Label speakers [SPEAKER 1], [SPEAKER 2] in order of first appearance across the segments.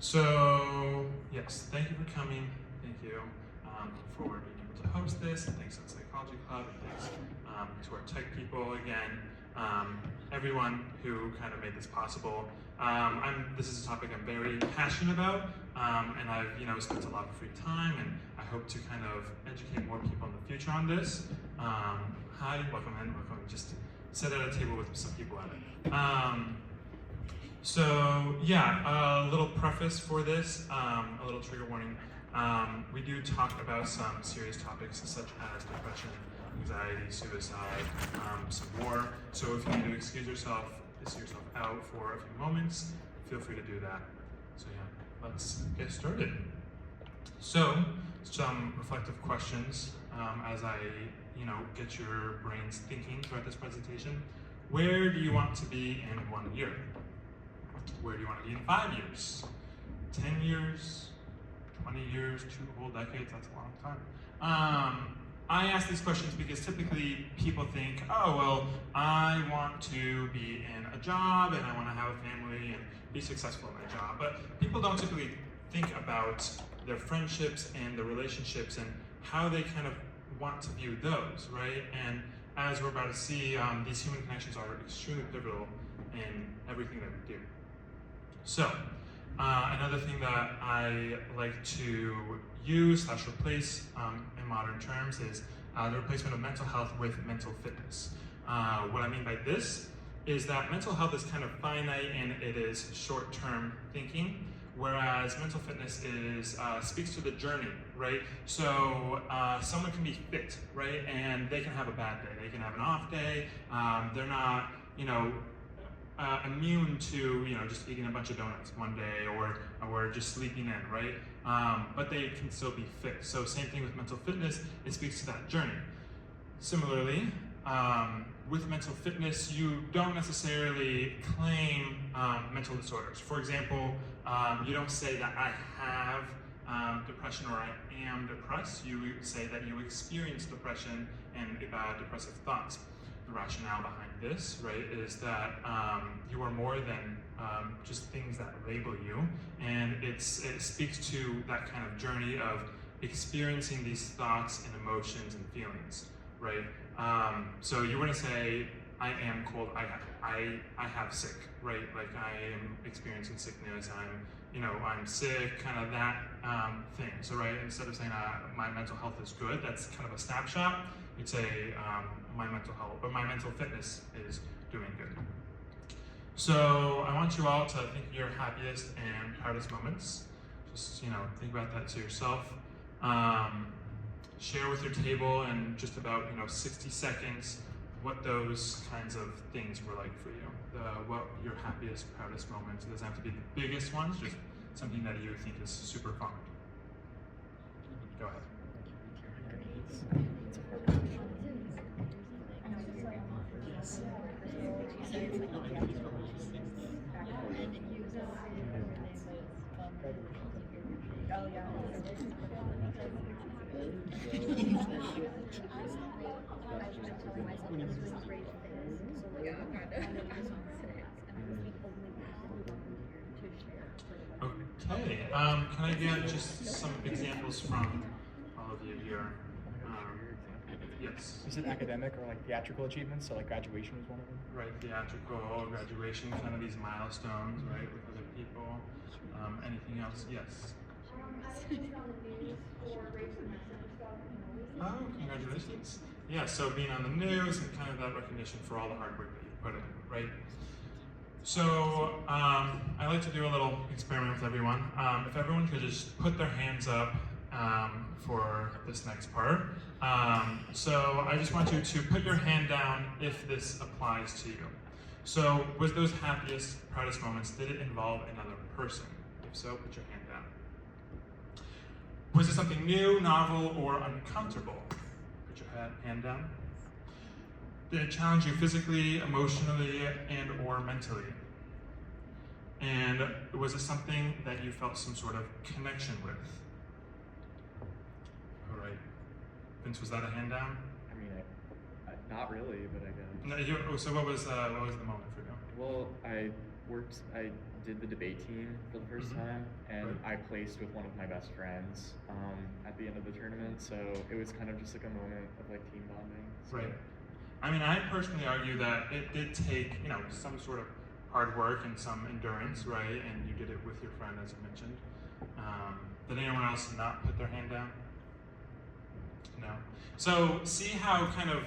[SPEAKER 1] So, yes, thank you for coming. Thank you for being able to host this. And thanks to the Psychology Club. And thanks to our tech people again. Everyone who kind of made this possible. This is a topic I'm very passionate about, and I've spent a lot of free time, and I hope to kind of educate more people in the future on this. Hi, welcome in, welcome. Just sit at a table with some people at it. So yeah, a little preface for this, a little trigger warning. We do talk about some serious topics such as depression, anxiety, suicide, some war. So if you need to excuse yourself out for a few moments, feel free to do that. So yeah, let's get started. So some reflective questions as I get your brains thinking throughout this presentation. Where do you want to be in 1 year? Where do you want to be in 5 years? 10 years? 20 years? 2 whole decades? That's a long time. I ask these questions because typically people think, oh, well, I want to be in a job and I want to have a family and be successful in my job. But people don't typically think about their friendships and their relationships and how they kind of want to view those, right? And as we're about to see, these human connections are extremely pivotal in everything that we do. So, another thing that I like to use / replace in modern terms is the replacement of mental health with mental fitness. What I mean by this is that mental health is kind of finite and it is short-term thinking, whereas mental fitness speaks to the journey, right? So someone can be fit, right, and they can have a bad day, they can have an off day, they're not, immune to just eating a bunch of donuts one day or just sleeping in, right? But they can still be fit. So same thing with mental fitness, it speaks to that journey. Similarly, with mental fitness, you don't necessarily claim mental disorders. For example, you don't say that I have depression or I am depressed. You say that you experience depression and depressive thoughts. The rationale behind this, right, is that you are more than just things that label you, and it speaks to that kind of journey of experiencing these thoughts and emotions and feelings, right? So you wouldn't say I am cold, I have sick, right? Like I am experiencing sickness, I'm sick, kind of that thing. So right, instead of saying my mental health is good, that's kind of a snapshot. You'd say my mental health, but my mental fitness is doing good. So I want you all to think of your happiest and proudest moments. Just think about that to yourself. Share with your table in just about 60 seconds what those kinds of things were like for you. What your happiest, proudest moments. It doesn't have to be the biggest ones, just something that you think is super fun. Go ahead. Okay, can I get just some examples from all of you here? Yes.
[SPEAKER 2] Is it academic or like theatrical achievements? So like graduation was one of them?
[SPEAKER 1] Right, theatrical, graduation, kind of these milestones, right, with other people. Anything else? Yes. Oh, congratulations. Yeah, so being on the news and kind of that recognition for all the hard work that you put in, right? So I like to do a little experiment with everyone. If everyone could just put their hands up for this next part. So I just want you to put your hand down if this applies to you. So was those happiest, proudest moments, did it involve another person? If so, put your hand down. Was it something new, novel, or uncomfortable? Put your hand down. Did it challenge you physically, emotionally, and or mentally? And was it something that you felt some sort of connection with? All right. Vince, was that a hand down?
[SPEAKER 2] I mean, not really, but I guess.
[SPEAKER 1] No, so what was the moment for you?
[SPEAKER 2] Well, I I did the debate team for the first time, and I placed with one of my best friends at the end of the tournament. So it was kind of just like a moment of like team bonding. So.
[SPEAKER 1] Right. I mean, I personally argue that it did take, you know, some sort of hard work and some endurance, right? And you did it with your friend, as you mentioned. Did anyone else not put their hand down? No. So see how kind of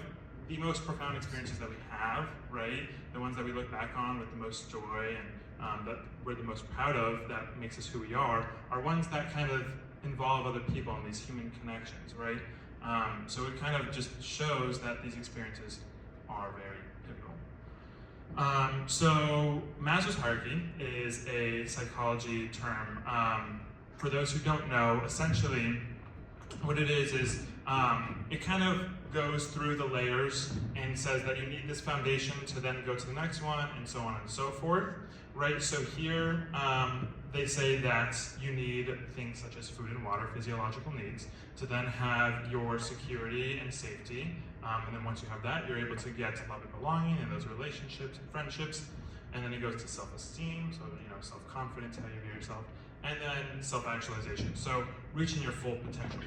[SPEAKER 1] the most profound experiences that we have, right? The ones that we look back on with the most joy and that we're the most proud of, that makes us who we are ones that kind of involve other people and these human connections, right? So it kind of just shows that these experiences are very pivotal. So Maslow's hierarchy is a psychology term. For those who don't know, essentially what it is it kind of goes through the layers and says that you need this foundation to then go to the next one, and so on and so forth, right? So here they say that you need things such as food and water, physiological needs, to then have your security and safety. And then once you have that, you're able to get love and belonging and those relationships and friendships. And then it goes to self-esteem, so you know, self-confidence, how you view yourself, and then self-actualization, so reaching your full potential.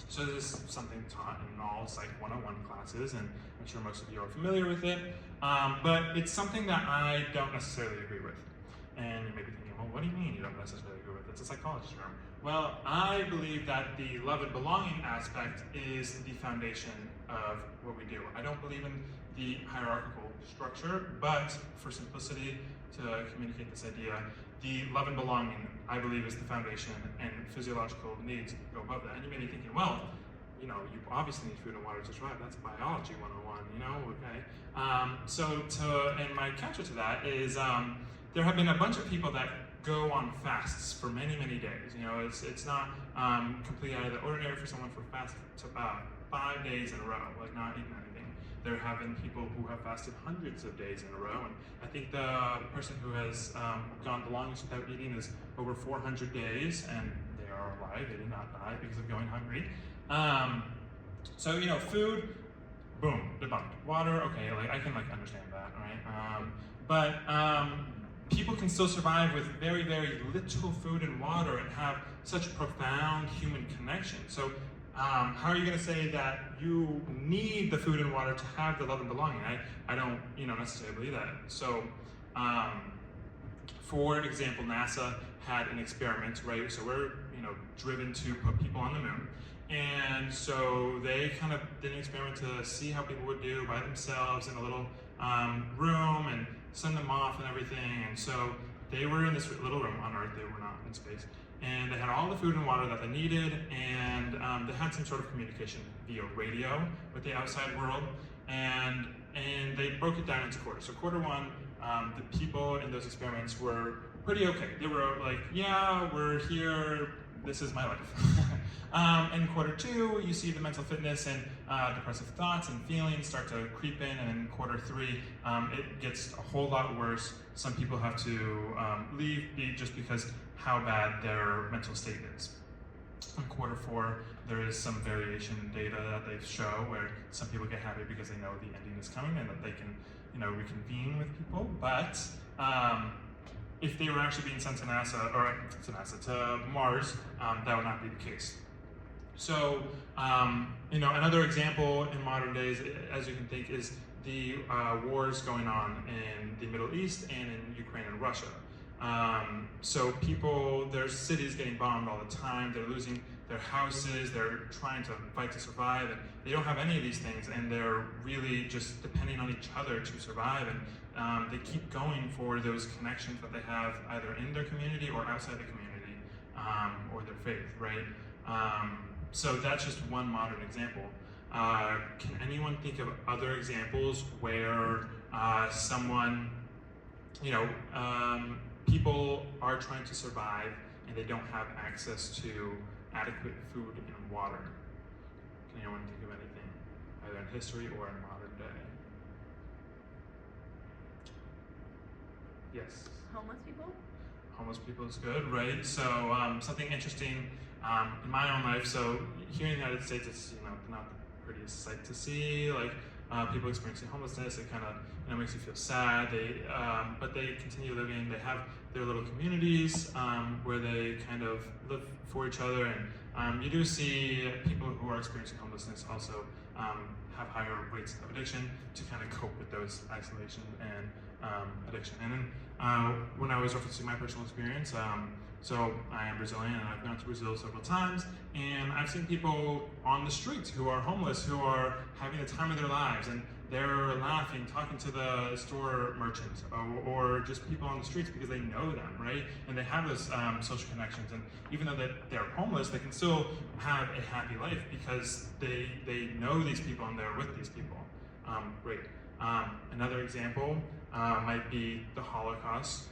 [SPEAKER 1] So this is something taught in all Psych 101 classes, and I'm sure most of you are familiar with it, but it's something that I don't necessarily agree with. And you may be thinking, well, what do you mean you don't necessarily agree with it? It's a psychologist term. Well, I believe that the love and belonging aspect is the foundation of what we do. I don't believe in the hierarchical structure, but for simplicity to communicate this idea, the love and belonging, I believe, is the foundation, and physiological needs go above that. And you may be thinking, well, you know, you obviously need food and water to survive. That's biology 101, you know, okay. And my counter to that is there have been a bunch of people that go on fasts for many, many days. You know, it's not completely out of the ordinary for someone to fast to about 5 days in a row, like not eating anything. There have been people who have fasted hundreds of days in a row, and I think the person who has gone the longest without eating is over 400 days, and they are alive. They did not die because of going hungry. So you know, food, boom, debunked. Water, okay, like I can like understand that, right? But people can still survive with very, very little food and water and have such profound human connection. So how are you going to say that you need the food and water to have the love and belonging? I don't, you know, necessarily believe that. So, for example, NASA had an experiment, right? So we're, you know, driven to put people on the moon. And so they kind of did an experiment to see how people would do by themselves in a little room and send them off and everything. And so they were in this little room on Earth, they were not in space. And they had all the food and water that they needed, and they had some sort of communication via radio with the outside world, and they broke it down into quarters. So quarter one, the people in those experiments were pretty okay. They were like, yeah, we're here, this is my life. In quarter two, you see the mental fitness and depressive thoughts and feelings start to creep in, and in quarter three, it gets a whole lot worse. Some people have to leave just because how bad their mental state is. In quarter four, there is some variation in data that they show where some people get happy because they know the ending is coming and that they can, you know, reconvene with people. But if they were actually being sent to NASA, or to Mars, that would not be the case. So, you know, another example in modern days, as you can think, is the wars going on in the Middle East and in Ukraine and Russia. So people, there's cities getting bombed all the time, they're losing their houses, they're trying to fight to survive, and they don't have any of these things, and they're really just depending on each other to survive, and they keep going for those connections that they have either in their community or outside the community, or their faith, right? So that's just one modern example. Can anyone think of other examples where someone, you know, people are trying to survive and they don't have access to adequate food and water? Can anyone think of anything, either in history or in modern day? Yes?
[SPEAKER 3] Homeless people?
[SPEAKER 1] Homeless people is good, right? So something interesting in my own life. So here in the United States, it's, you know, not the prettiest sight to see. Like people experiencing homelessness. It kind of makes you feel sad. But they continue living. They have their little communities where they kind of live for each other, and you do see people who are experiencing homelessness also have higher rates of addiction to kind of cope with those isolation and addiction. And then when I was referencing my personal experience, so I am Brazilian and I've gone to Brazil several times, and I've seen people on the streets who are homeless, who are having the time of their lives, and they're laughing, talking to the store merchant, or just people on the streets because they know them, right? And they have those social connections, and even though they're homeless, they can still have a happy life because they know these people and they're with these people. Great. Another example might be the Holocaust.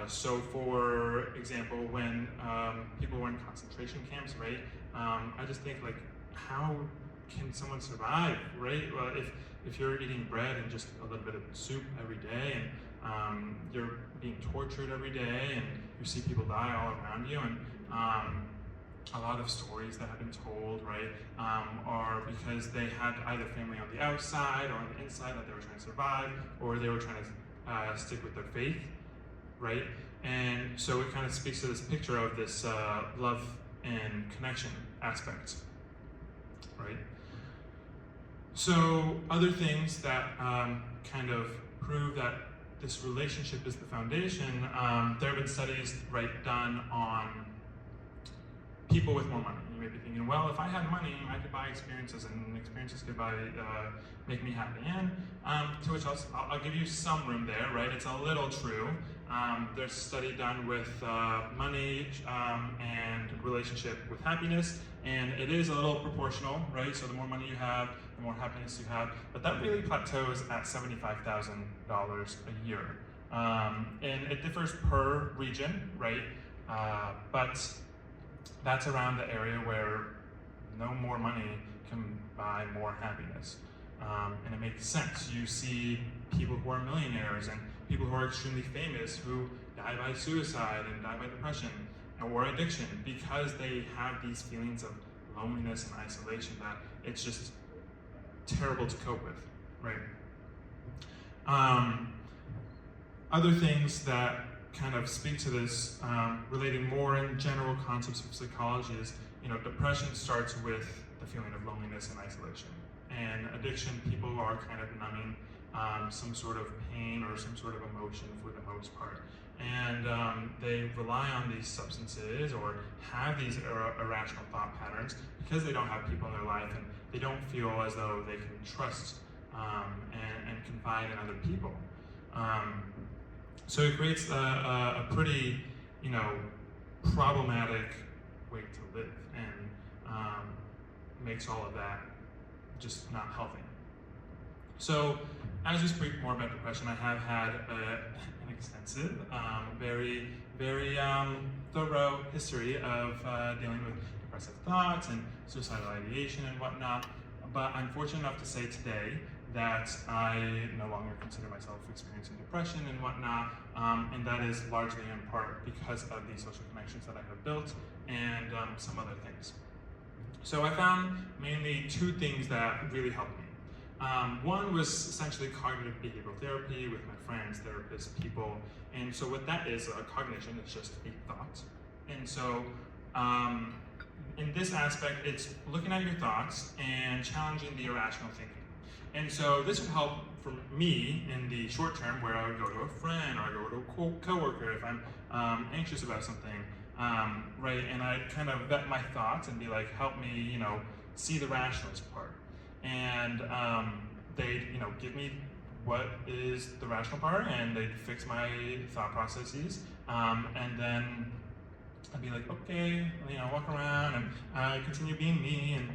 [SPEAKER 1] So for example, when people were in concentration camps, right? I just think, like, how can someone survive, right? Well, if you're eating bread and just a little bit of soup every day, and you're being tortured every day, and you see people die all around you, and a lot of stories that have been told, right, are because they had either family on the outside or on the inside that they were trying to survive, or they were trying to stick with their faith, right? And so it kind of speaks to this picture of this love and connection aspect, right? So other things that kind of prove that this relationship is the foundation, there have been studies, right, done on people with more money. You may be thinking, well, if I had money, I could buy experiences, and experiences could make me happy. And to which I'll give you some room there, right? It's a little true. There's a study done with money and relationship with happiness, and it is a little proportional, right? So the more money you have, the more happiness you have, but that really plateaus at $75,000 a year. And it differs per region, right? But that's around the area where no more money can buy more happiness. And it makes sense. You see people who are millionaires and people who are extremely famous who die by suicide and die by depression or addiction because they have these feelings of loneliness and isolation that it's just terrible to cope with, right? Other things that kind of speak to this, relating more in general concepts of psychology, is, depression starts with the feeling of loneliness and isolation. And addiction, people are kind of numbing some sort of pain or some sort of emotion for the most part. And they rely on these substances or have these irrational thought patterns because they don't have people in their life, and they don't feel as though they can trust and confide in other people. So it creates a pretty, problematic way to live, and makes all of that just not healthy. So as we speak more about depression, I have had an extensive, very, very thorough history of dealing with depressive thoughts and suicidal ideation and whatnot. But I'm fortunate enough to say today that I no longer consider myself experiencing depression and whatnot, and that is largely in part because of the social connections that I have built and some other things. So I found mainly two things that really helped me. One was essentially cognitive behavioral therapy with my friends, therapists, people, and so what that is, cognition is just a thought. And so in this aspect, it's looking at your thoughts and challenging the irrational thinking. And so this would help for me in the short term, where I would go to a friend or I go to a coworker if I'm anxious about something, right? And I'd kind of vet my thoughts and be like, help me, see the rationalist part. And they'd, give me what is the rational part, and they'd fix my thought processes, and then I'd be like, okay, walk around and continue being me, and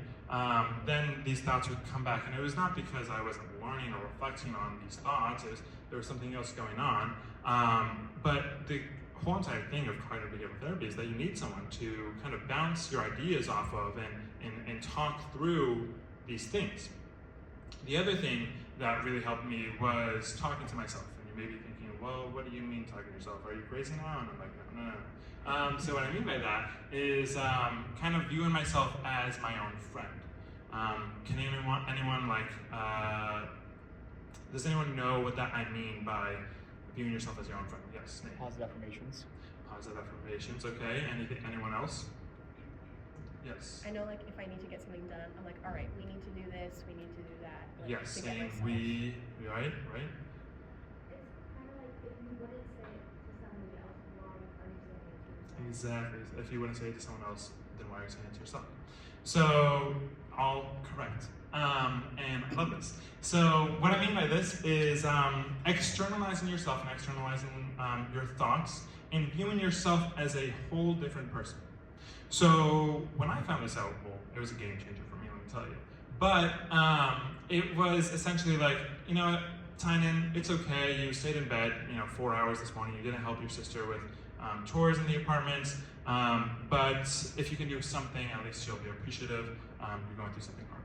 [SPEAKER 1] then these thoughts would come back. And it was not because I wasn't learning or reflecting on these thoughts, there was something else going on. But the whole entire thing of cognitive behavioral therapy is that you need someone to kind of bounce your ideas off of and talk through these things. The other thing that really helped me was talking to myself. And you may be thinking, well, what do you mean talking to yourself? Are you crazy now? And I'm like, no. So what I mean by that is kind of viewing myself as my own friend. Can anyone like Does anyone know what that I mean by viewing yourself as your own friend? Yes, Nate.
[SPEAKER 2] Positive affirmations.
[SPEAKER 1] Positive affirmations, okay. Anyone else? Yes.
[SPEAKER 3] I know, like, if I need to get something done, I'm like, all right, we need to do this, we need to do that. Like,
[SPEAKER 1] Yes,
[SPEAKER 3] to get
[SPEAKER 1] saying
[SPEAKER 3] myself.
[SPEAKER 1] we, right?
[SPEAKER 4] It's kind of like if you wouldn't say it to somebody else, why are you saying it to yourself?
[SPEAKER 1] Exactly. If you wouldn't say it to someone else, then why are you saying it to yourself? So, all correct. And I love this. So, what I mean by this is externalizing yourself and externalizing your thoughts and viewing yourself as a whole different person. So, when I found this out, well, it was a game changer for me, let me tell you. But it was essentially like, you know what, Tynan, it's okay. You stayed in bed, 4 hours this morning. You didn't help your sister with chores in the apartment. But if you can do something, at least you'll be appreciative. You're going through something hard.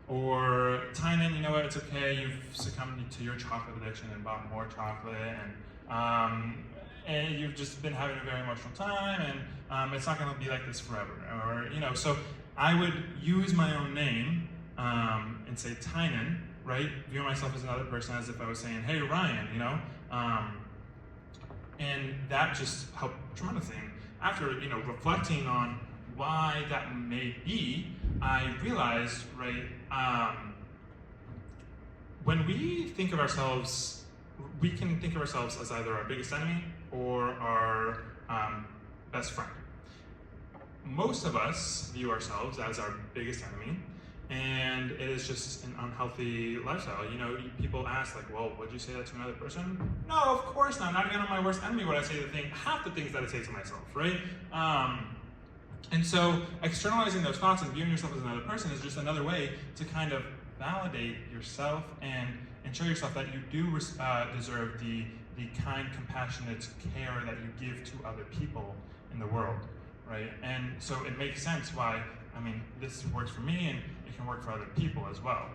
[SPEAKER 1] Or Tynan, you know what, it's okay. You've succumbed to your chocolate addiction and bought more chocolate, and you've just been having a very emotional time, and it's not going to be like this forever. Or so I would use my own name and say Tynan, right? View myself as another person, as if I was saying, hey Ryan, and that just helped tremendously. And after reflecting on why that may be, I realized, right, when we think of ourselves, we can think of ourselves as either our biggest enemy or our best friend. Most of us view ourselves as our biggest enemy, and it is just an unhealthy lifestyle. People ask, like, well, would you say that to another person? No, of course not. Not even on my worst enemy would I say half the things that I say to myself, right? And so externalizing those thoughts and viewing yourself as another person is just another way to kind of validate yourself and show yourself that you do deserve the kind, compassionate care that you give to other people in the world, right? And so it makes sense why, this works for me and it can work for other people as well.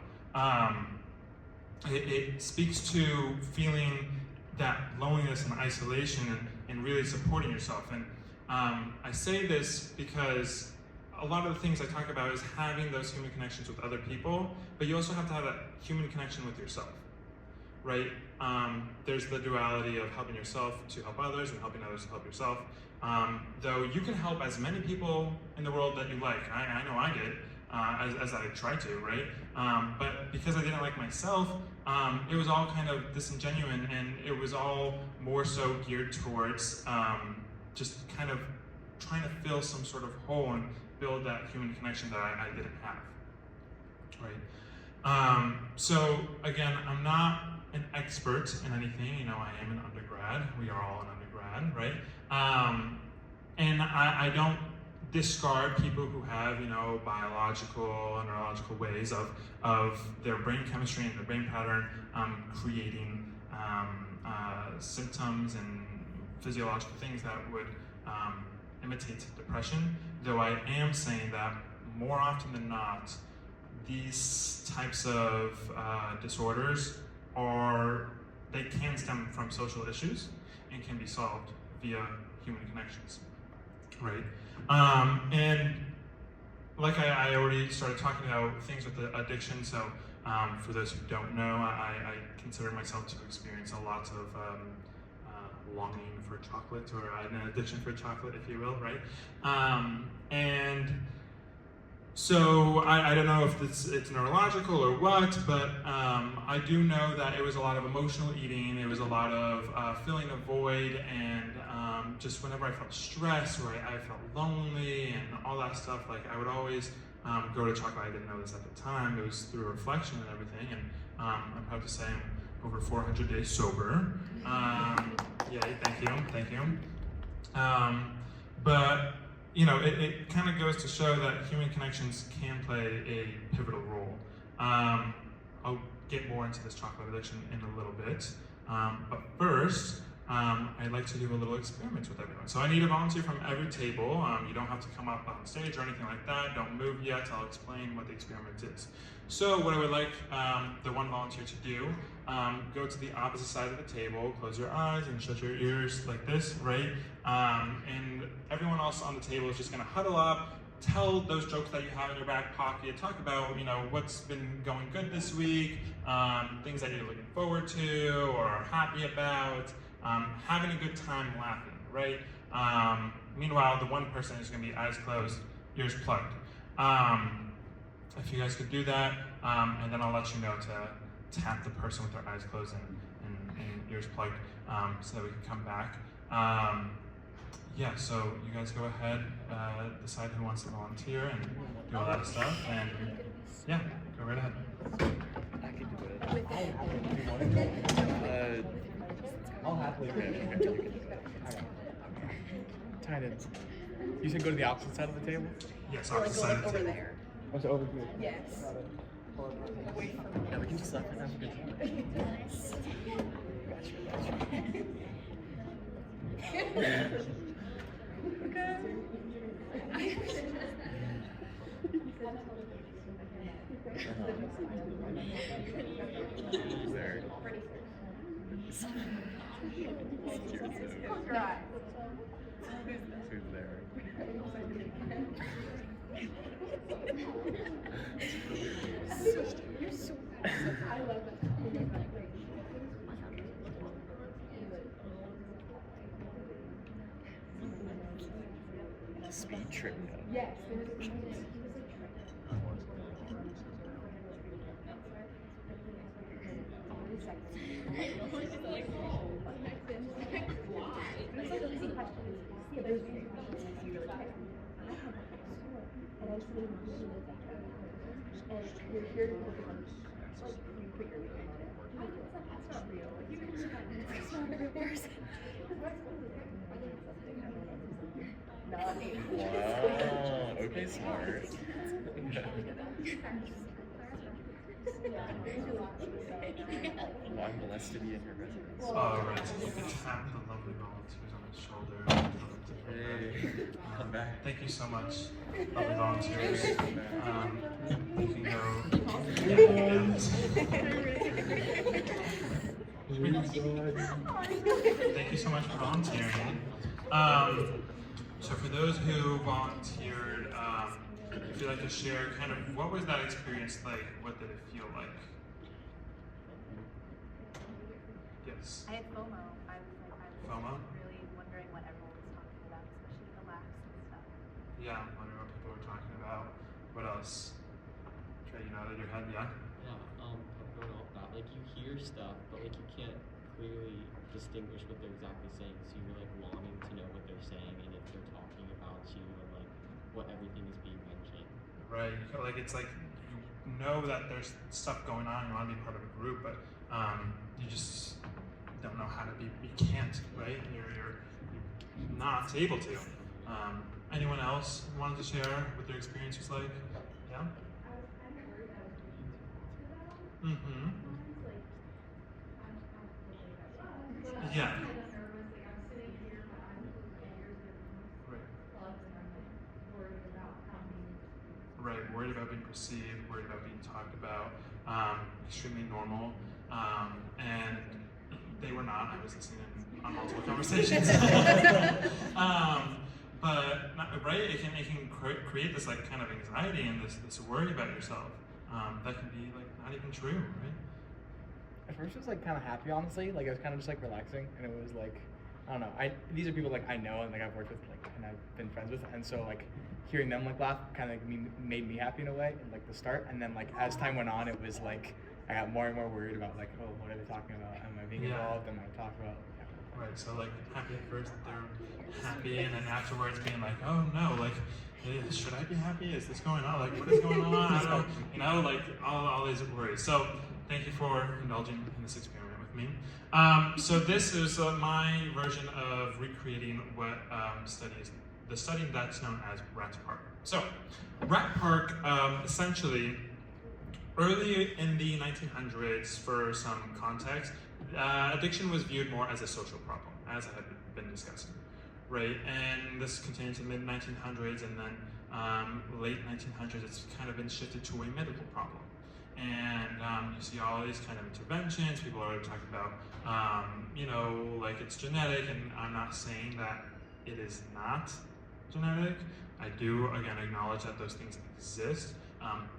[SPEAKER 1] It speaks to feeling that loneliness and isolation and really supporting yourself. And I say this because a lot of the things I talk about is having those human connections with other people, but you also have to have that human connection with yourself, right? There's the duality of helping yourself to help others and helping others to help yourself. Though you can help as many people in the world that you like. I know I did, as I tried to, right? But because I didn't like myself, it was all kind of disingenuous, and it was all more so geared towards just kind of trying to fill some sort of hole and build that human connection that I didn't have, right? So again, I'm not an expert in anything. I am an undergrad. We are all an undergrad, right? And I don't discard people who have, biological and neurological ways of their brain chemistry and their brain pattern creating symptoms and physiological things that would imitate depression, though I am saying that more often than not, these types of disorders they can stem from social issues and can be solved via human connections, right? And like I already started talking about things with the addiction, so for those who don't know, I consider myself to experience a lot of longing for chocolate, or an addiction for chocolate, if you will, right? And so I don't know if it's neurological or what, but I do know that it was a lot of emotional eating. It was a lot of filling a void, and just whenever I felt stressed or I felt lonely and all that stuff, like I would always go to chocolate. I didn't know this at the time. It was through reflection and everything, and I'm proud to say I'm over 400 days sober. Yay, thank you. But it kind of goes to show that human connections can play a pivotal role. I'll get more into this chocolate addiction in a little bit. But first, I'd like to do a little experiment with everyone. So I need a volunteer from every table. You don't have to come up on stage or anything like that. Don't move yet. I'll explain what the experiment is. So what I would like the one volunteer to do, go to the opposite side of the table, close your eyes and shut your ears like this, right? And everyone else on the table is just gonna huddle up tell those jokes that you have in your back pocket. Talk about, you know, what's been going good this week, things that you're looking forward to or are happy about, having a good time laughing, right? Meanwhile, the one person is going to be eyes closed, ears plugged. If you guys could do that, and then I'll let you know to tap the person with their eyes closed and ears plugged, so that we can come back. Yeah, so you guys go ahead, decide who wants to volunteer and do all that stuff, and yeah, go right ahead.
[SPEAKER 2] I can do it.
[SPEAKER 5] I'll happily do it. Tynan, you said go to the opposite side of the table?
[SPEAKER 1] Yes,
[SPEAKER 3] Or like
[SPEAKER 1] opposite
[SPEAKER 3] go
[SPEAKER 1] side
[SPEAKER 3] like
[SPEAKER 1] of the
[SPEAKER 3] over
[SPEAKER 1] table.
[SPEAKER 3] there.
[SPEAKER 5] Oh, so over here.
[SPEAKER 3] Yes. Away from
[SPEAKER 2] Yeah, we can just laugh and have a good time. Who's there?
[SPEAKER 3] Close your eyes.
[SPEAKER 2] Who's there?
[SPEAKER 3] You're so
[SPEAKER 4] I love that.
[SPEAKER 2] Speed trivia.
[SPEAKER 4] Yes, there was a he was like
[SPEAKER 2] Wow. Okay, smart. Well, I'm blessed to be in your residence.
[SPEAKER 1] Alright, so you can tap the lovely volunteers on the shoulder. And tell them to come
[SPEAKER 2] Hey,
[SPEAKER 1] back.
[SPEAKER 2] come back.
[SPEAKER 1] Thank you so much, lovely volunteers. You can go. Thank you so much for volunteering. So for those who volunteered, if you'd like to share kind of what was that experience like? What did it feel like? Yes.
[SPEAKER 6] I had FOMO. I was
[SPEAKER 1] FOMO?
[SPEAKER 6] really wondering what everyone was talking about, especially the laughs and stuff.
[SPEAKER 1] Yeah, I'm wondering what people were talking about. What else? Trey, you nodded your head, yeah?
[SPEAKER 7] Yeah, I'm going off that. Like, you hear stuff, but like, you can't clearly distinguish what they're exactly saying. So you're like wanting to know what they're saying and if they're talking about you and like what everything is being mentioned.
[SPEAKER 1] Right. Like it's like you know that there's stuff going on. You want to be part of a group, but you just don't know how to be. You can't, right? You're not able to. Anyone else wanted to share what their experience was like? Yeah.
[SPEAKER 4] I was kind of worried I was being talked about.
[SPEAKER 1] Mm-hmm.
[SPEAKER 4] Like, I'm totally that. But
[SPEAKER 1] Yeah.
[SPEAKER 4] I'm kind of nervous. Like, I'm sitting here, my eyes are closed, my ears are
[SPEAKER 1] Right.
[SPEAKER 4] plugged, and I'm like worried about how many.
[SPEAKER 1] Right. Worried about being perceived. Worried about being talked about. Extremely normal. And they were not. I was listening on multiple conversations. But right, it can create this like kind of anxiety and this worry about yourself that can be like not even true, right?
[SPEAKER 5] At first, I was like kind of happy, honestly. Like, it was kind of just like relaxing, and it was like, I don't know. These are people like I know and like I've worked with, like, and I've been friends with, and so like hearing them like laugh kind of made me happy in a way, in like the start. And then like as time went on, it was like I got more and more worried about like, oh, what are they talking about? Am I being
[SPEAKER 1] Yeah.
[SPEAKER 5] involved? Am I talking about?
[SPEAKER 1] Right. So like happy at first that they're happy, and then afterwards being like, oh no, like should I be happy? Is this going on? Like what is going on? I don't know. You know, like all these worries. So thank you for indulging in this experiment with me. So this is my version of recreating what the study that's known as Rat Park. So Rat Park, essentially, early in the 1900s, for some context, addiction was viewed more as a social problem, as I had been discussing, right? And this continued to mid 1900s, and then late 1900s, it's kind of been shifted to a medical problem. And you see all these kind of interventions. People are talking about, you know, like it's genetic, and I'm not saying that it is not, genetic. I do, again, acknowledge that those things exist,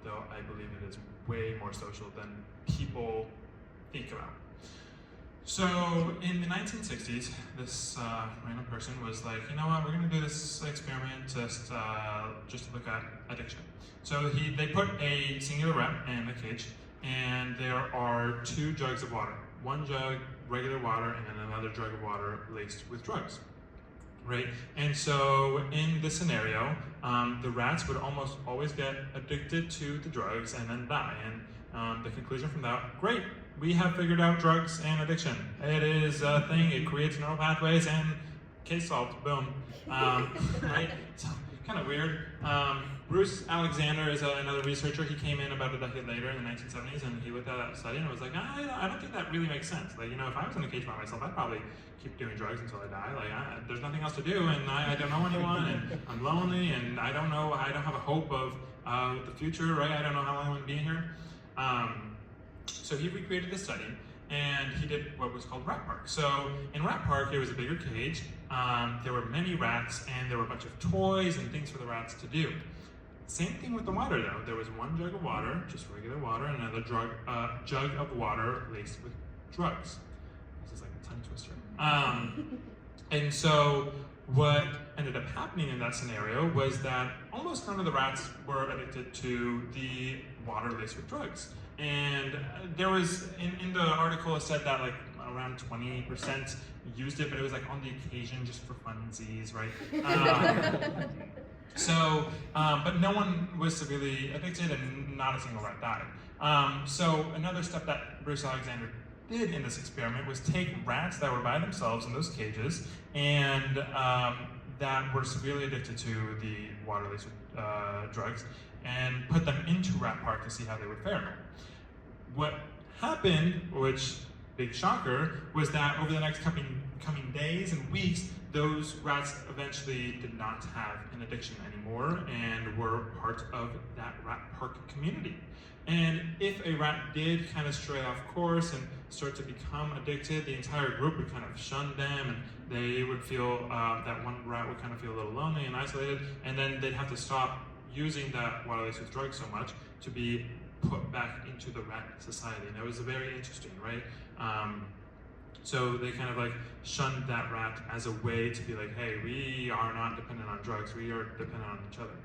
[SPEAKER 1] though I believe it is way more social than people think about. So in the 1960s, this random person was like, you know what, we're gonna do this experiment just to look at addiction. So they put a singular rat in a cage, and there are 2 jugs of water. One jug, regular water, and then another jug of water laced with drugs, right? And so in this scenario, the rats would almost always get addicted to the drugs and then die. And the conclusion from that, great, we have figured out drugs and addiction. It is a thing, it creates neural pathways, and case solved, boom. Right? So, kind of weird. Bruce Alexander is another researcher. He came in about a decade later in the 1970s, and he looked at that study and was like, I don't think that really makes sense. Like, if I was in a cage by myself, I'd probably keep doing drugs until I die. Like, there's nothing else to do, and I don't know anyone, and I'm lonely, and I don't have a hope of the future, right? I don't know how long I'm going to be here. So he recreated the study, and he did what was called Rat Park. So in Rat Park, it was a bigger cage. There were many rats, and there were a bunch of toys and things for the rats to do. Same thing with the water, though. There was one jug of water, just regular water, and another jug of water laced with drugs. This is like a tongue twister. And so what ended up happening in that scenario was that almost none of the rats were addicted to the water laced with drugs. And there was, in the article, it said that like around 20% used it, but it was like on the occasion just for funsies, right? But no one was severely addicted and not a single rat died. So another step that Bruce Alexander did in this experiment was take rats that were by themselves in those cages and that were severely addicted to the water laced with drugs and put them into Rat Park to see how they would fare. What happened, which, big shocker, was that over the next coming days and weeks, those rats eventually did not have an addiction anymore and were part of that Rat Park community. And if a rat did kind of stray off course and start to become addicted, the entire group would kind of shun them, and they would feel, that one rat would kind of feel a little lonely and isolated, and then they'd have to stop using that water laced with drugs so much to be put back into the rat society. And it was very interesting, right? So they kind of like shunned that rat as a way to be like, hey, we are not dependent on drugs, we are dependent on each other.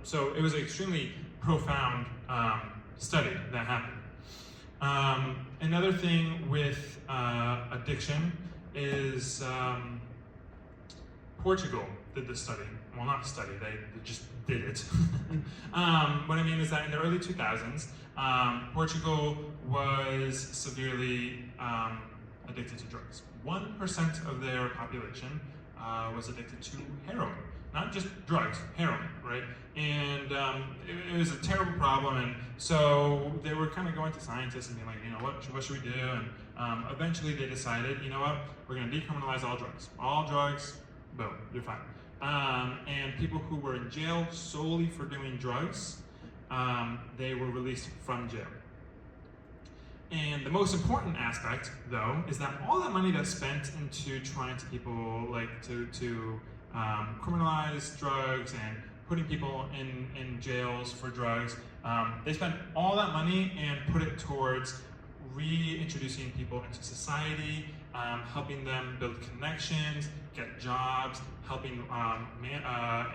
[SPEAKER 1] So it was an extremely profound study that happened. Another thing with addiction is Portugal did this study. Well, not study, they just did it. What I mean is that in the early 2000s, Portugal was severely addicted to drugs. 1% of their population was addicted to heroin. Not just drugs, heroin, right? And it was a terrible problem, and so they were kind of going to scientists and being like, what should we do? And eventually they decided, you know what, we're gonna decriminalize all drugs. All drugs, boom, you're fine. And people who were in jail solely for doing drugs, they were released from jail. And the most important aspect, though, is that all that money that's spent into trying to people like to criminalize drugs and putting people in jails for drugs, they spent all that money and put it towards reintroducing people into society, helping them build connections, get jobs, helping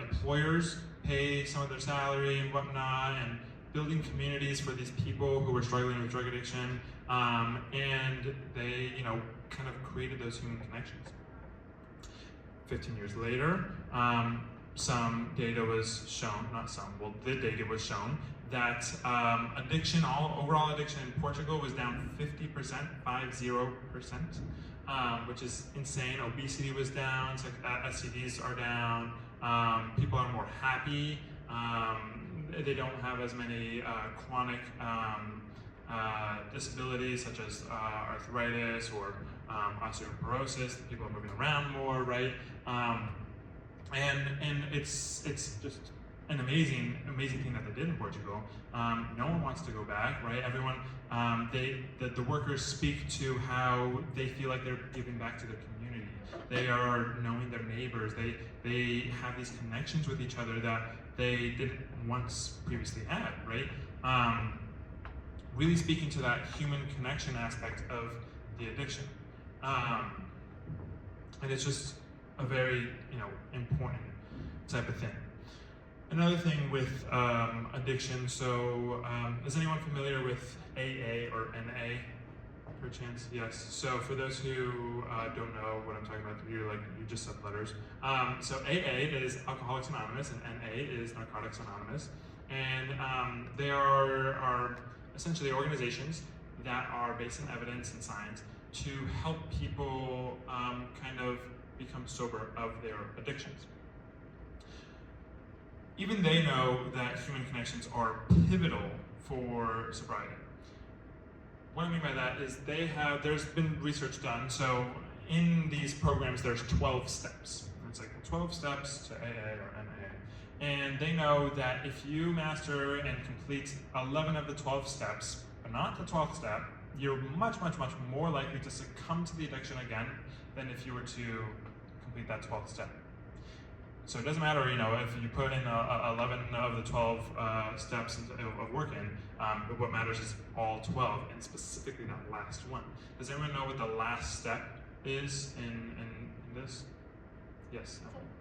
[SPEAKER 1] employers pay some of their salary and whatnot, and building communities for these people who were struggling with drug addiction, and they, kind of created those human connections. 15 years later, some data was shown, the data was shown that overall addiction in Portugal was down 50%, 50%, which is insane. Obesity was down, STDs are down, people are more happy, they don't have as many chronic disabilities such as arthritis or osteoporosis. People are moving around more, right? And it's just an amazing thing that they did in Portugal. No one wants to go back, right? Everyone, the workers speak to how they feel like they're giving back to their community. They are knowing their neighbors. They have these connections with each other that they didn't once previously have, right? Really speaking to that human connection aspect of the addiction. And it's just a very, important type of thing. Another thing with addiction, so is anyone familiar with AA or NA, perchance? Yes. So for those who don't know what I'm talking about, you just said letters. So AA is Alcoholics Anonymous, and NA is Narcotics Anonymous, and they are essentially organizations that are based in evidence and science to help people kind of become sober of their addictions. Even they know that human connections are pivotal for sobriety. What I mean by that is there's been research done, so in these programs there's 12 steps. It's like 12 steps to AA or NA. And they know that if you master and complete 11 of the 12 steps, but not the 12th step, you're much more likely to succumb to the addiction again than if you were to complete that 12th step. So it doesn't matter, if you put in 11 of the 12 steps of work in, but what matters is all 12, and specifically that last one. Does anyone know what the last step is in this? Yes?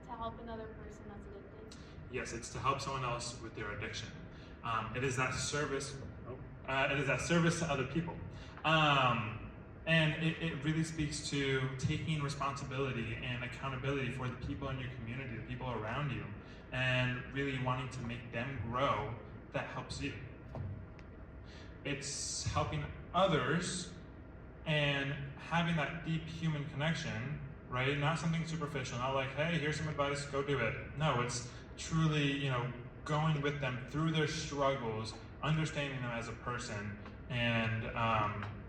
[SPEAKER 6] To help another person that's addicted.
[SPEAKER 1] Yes, it's to help someone else with their addiction. It is that service. It is that service to other people. And it really speaks to taking responsibility and accountability for the people in your community, the people around you, and really wanting to make them grow. That helps you. It's helping others and having that deep human connection, right? Not something superficial, not like, hey, here's some advice, go do it. No, it's truly, going with them through their struggles, understanding them as a person, and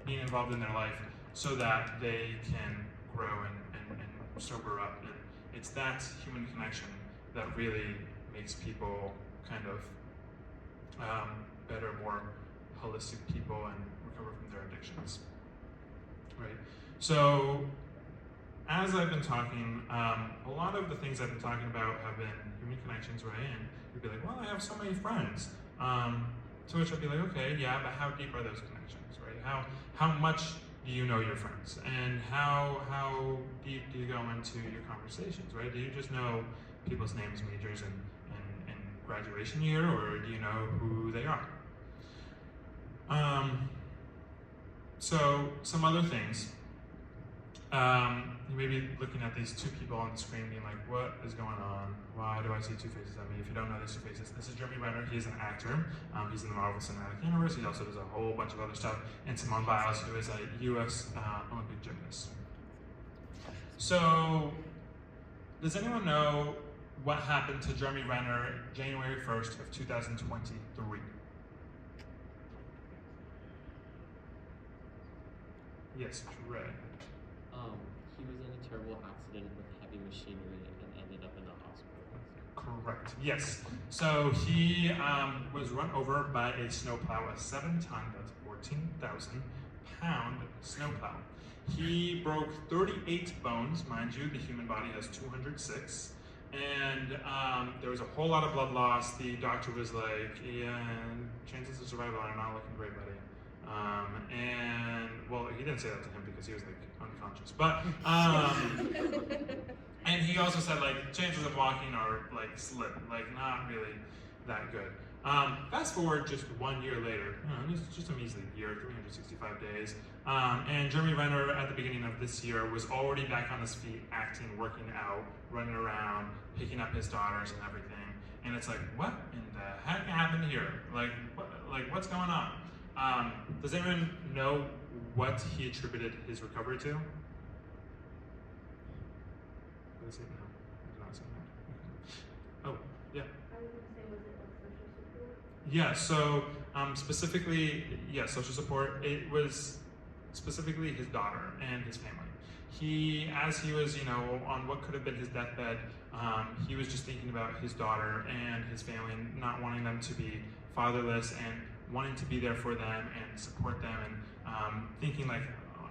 [SPEAKER 1] being involved in their life so that they can grow and sober up. And it's that human connection that really makes people kind of better, more holistic people and recover from their addictions, right? So as I've been talking, a lot of the things I've been talking about have been human connections, right? And you'd be like, well, I have so many friends. To which I'd be like, okay, yeah, but how deep are those connections, right? How much do you know your friends? And how deep do you go into your conversations, right? Do you just know people's names, majors, and graduation year, or do you know who they are? So some other things. You may be looking at these two people on the screen being like, what is going on? Why do I see two faces on me? If you don't know these two faces, this is Jeremy Renner. He's an actor. He's in the Marvel Cinematic Universe. He also does a whole bunch of other stuff. And Simone Biles, who is a U.S. Olympic gymnast. So, does anyone know what happened to Jeremy Renner January 1st of 2023? Yes, Trey.
[SPEAKER 7] He was in a terrible accident with heavy machinery and ended up in the hospital.
[SPEAKER 1] Correct. Yes. So he was run over by a snowplow, a 7-ton, that's 14,000-pound snowplow. He broke 38 bones, mind you. The human body has 206, and there was a whole lot of blood loss. The doctor was like, "Yeah, chances of survival are not looking great, buddy." And well, he didn't say that to him because he was like unconscious, but and he also said like chances of walking are like slim, like not really that good. Fast forward just 1 year later, it's just a measly year, 365 days, and Jeremy Renner at the beginning of this year was already back on his feet, acting, working out, running around, picking up his daughters and everything. And it's like, what in the heck happened here? Like what's going on? Does anyone know what he attributed his recovery to? What is it now? I did not say that. Oh, yeah.
[SPEAKER 4] I was gonna say, was it like social support?
[SPEAKER 1] Yeah, so specifically, social support. It was specifically his daughter and his family. as he was, on what could have been his deathbed, he was just thinking about his daughter and his family, and not wanting them to be fatherless, and wanting to be there for them and support them, and thinking like,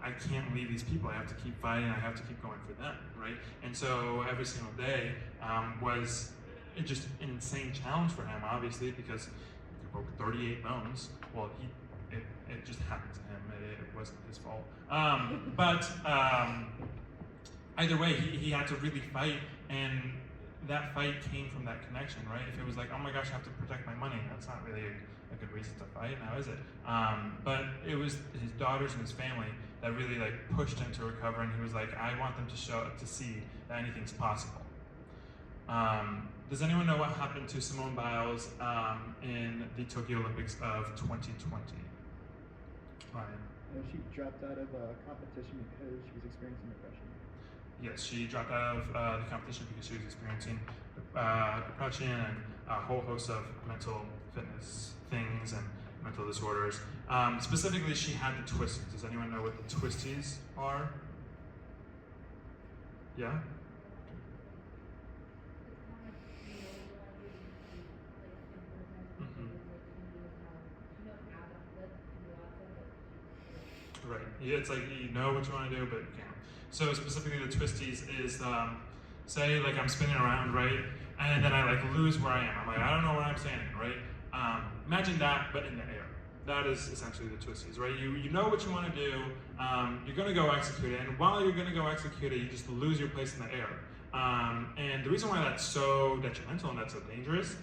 [SPEAKER 1] I can't leave these people. I have to keep fighting. I have to keep going for them, right? And so every single day was just an insane challenge for him, obviously, because he broke 38 bones. Well, it just happened to him. It wasn't his fault. But either way, he had to really fight, and that fight came from that connection, right? If it was like, oh my gosh, I have to protect my money, that's not really a good reason to fight, now is it? But it was his daughters and his family that really like pushed him to recover, and he was like, I want them to see that anything's possible. Does anyone know what happened to Simone Biles in the Tokyo Olympics of 2020? Ryan?
[SPEAKER 8] She dropped out of a competition because she was experiencing depression.
[SPEAKER 1] Yes, she dropped out of the competition because she was experiencing depression and a whole host of mental fitness things and mental disorders. Specifically, she had the twisties. Does anyone know what the twisties are? Yeah? Right. Yeah, it's like you know what you want to do, but you can't. So specifically, the twisties is say like I'm spinning around, right, and then I like lose where I am. I'm like I don't know where I'm standing, right? Imagine that, but in the air. That is essentially the twisties, right? You know what you want to do. You're gonna go execute it, and while you're gonna go execute it, you just lose your place in the air. And the reason why that's so detrimental and that's so dangerous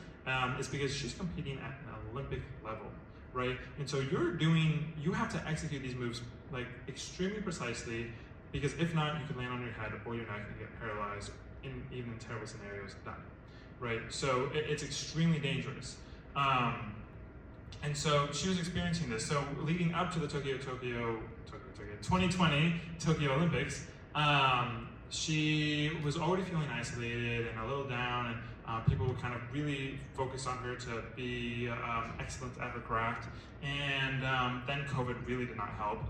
[SPEAKER 1] is because she's competing at an Olympic level. Right? And so you have to execute these moves like extremely precisely, because if not, you could land on your head or your neck and get paralyzed, even in terrible scenarios, die. Right? So it's extremely dangerous. And so she was experiencing this. So leading up to the 2020 Tokyo Olympics, she was already feeling isolated and a little down, and people would kind of really focus on her to be excellent at her craft. And then COVID really did not help.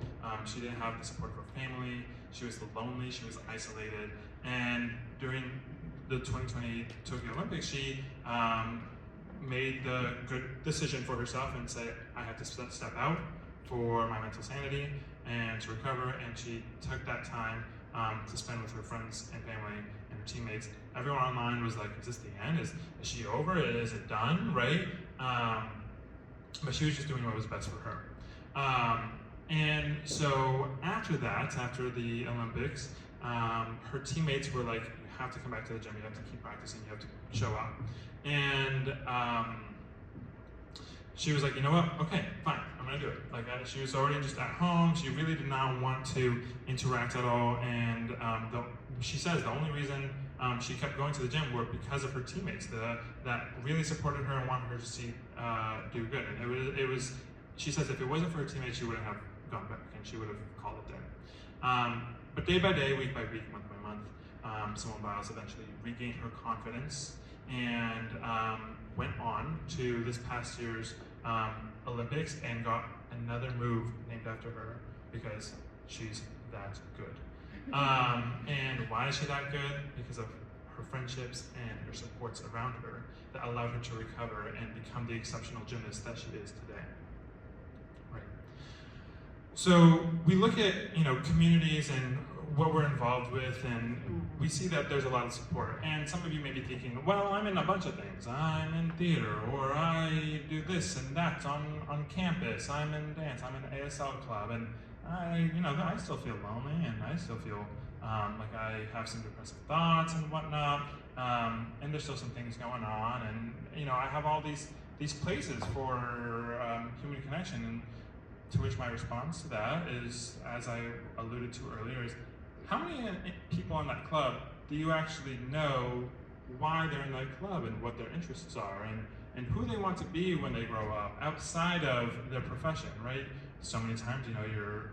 [SPEAKER 1] She didn't have the support of her family. She was lonely. She was isolated. And during the 2020 Tokyo Olympics, she made the good decision for herself and said, I have to step out for my mental sanity and to recover. And she took that time to spend with her friends and family and her teammates. Everyone online was like, is this the end? Is she over? Is it done, right? But she was just doing what was best for her. And so after that, after the Olympics, her teammates were like, you have to come back to the gym, you have to keep practicing, you have to show up. And she was like, you know what, okay, fine, I'm gonna do it. Like she was already just at home, she really did not want to interact at all, and she says the only reason she kept going to the gym were because of her teammates that really supported her and wanted her to see do good. And it was, she says if it wasn't for her teammates, she wouldn't have gone back and she would have called it there. But day by day, week by week, month by month, Simone Biles eventually regained her confidence and went on to this past year's Olympics and got another move named after her because she's that good. And why is she that good? Because of her friendships and her supports around her that allowed her to recover and become the exceptional gymnast that she is today. Right. So we look at communities and what we're involved with, and we see that there's a lot of support. And some of you may be thinking, well, I'm in a bunch of things. I'm in theater, or I do this and that on campus. I'm in dance, I'm in the ASL club, and I still feel lonely, and I still feel like I have some depressive thoughts and whatnot. And there's still some things going on, and I have all these places for human connection. And to which my response to that is, as I alluded to earlier, is how many people in that club do you actually know why they're in that club and what their interests are and who they want to be when they grow up outside of their profession, right? So many times, their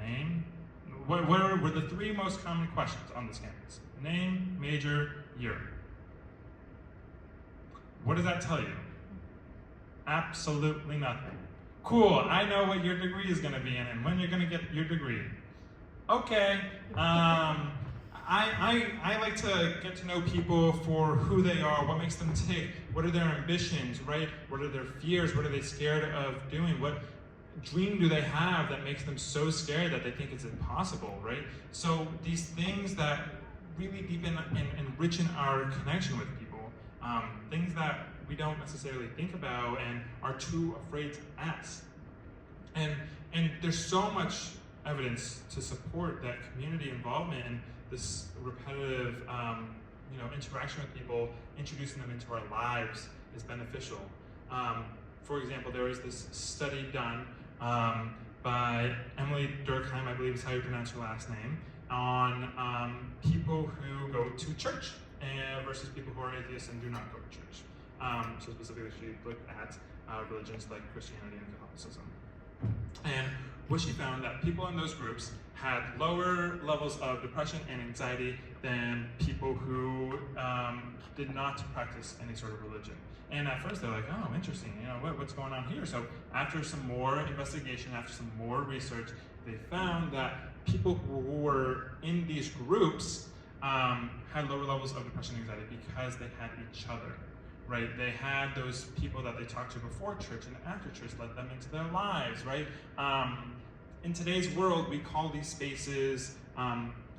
[SPEAKER 1] name. What were the three most common questions on this campus? Name, major, year. What does that tell you? Absolutely nothing. Cool, I know what your degree is going to be in and when you're going to get your degree. okay. I like to get to know people for who they are, what makes them tick, what are their ambitions, right? What are their fears, what are they scared of doing, what dream do they have that makes them so scared that they think it's impossible, right? So these things that really deepen and enrichen our connection with people, things that we don't necessarily think about and are too afraid to ask. And there's so much evidence to support that community involvement and this repetitive interaction with people, introducing them into our lives is beneficial. For example, there was this study done by Emily Durkheim, I believe is how you pronounce her last name, on people who go to church versus people who are atheists and do not go to church. So specifically, she looked at religions like Christianity and Catholicism. And what she found that people in those groups had lower levels of depression and anxiety than people who did not practice any sort of religion. And at first they're like, oh, interesting, what's going on here? So after some more investigation, after some more research, they found that people who were in these groups had lower levels of depression and anxiety because they had each other. Right, they had those people that they talked to before church and after church, let them into their lives, right? In today's world, we call these spaces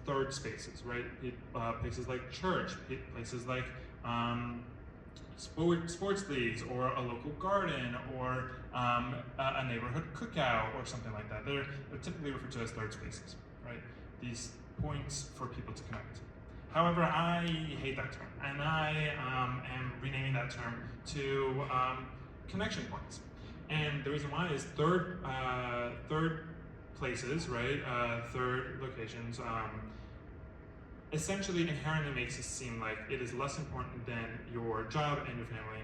[SPEAKER 1] third spaces, right? Places like church, places like sports leagues, or a local garden, or a neighborhood cookout, or something like that. They're typically referred to as third spaces, right? These points for people to connect. However, I hate that term, and I am renaming that term to connection points. And the reason why is third places, right? Third locations, essentially inherently makes it seem like it is less important than your job and your family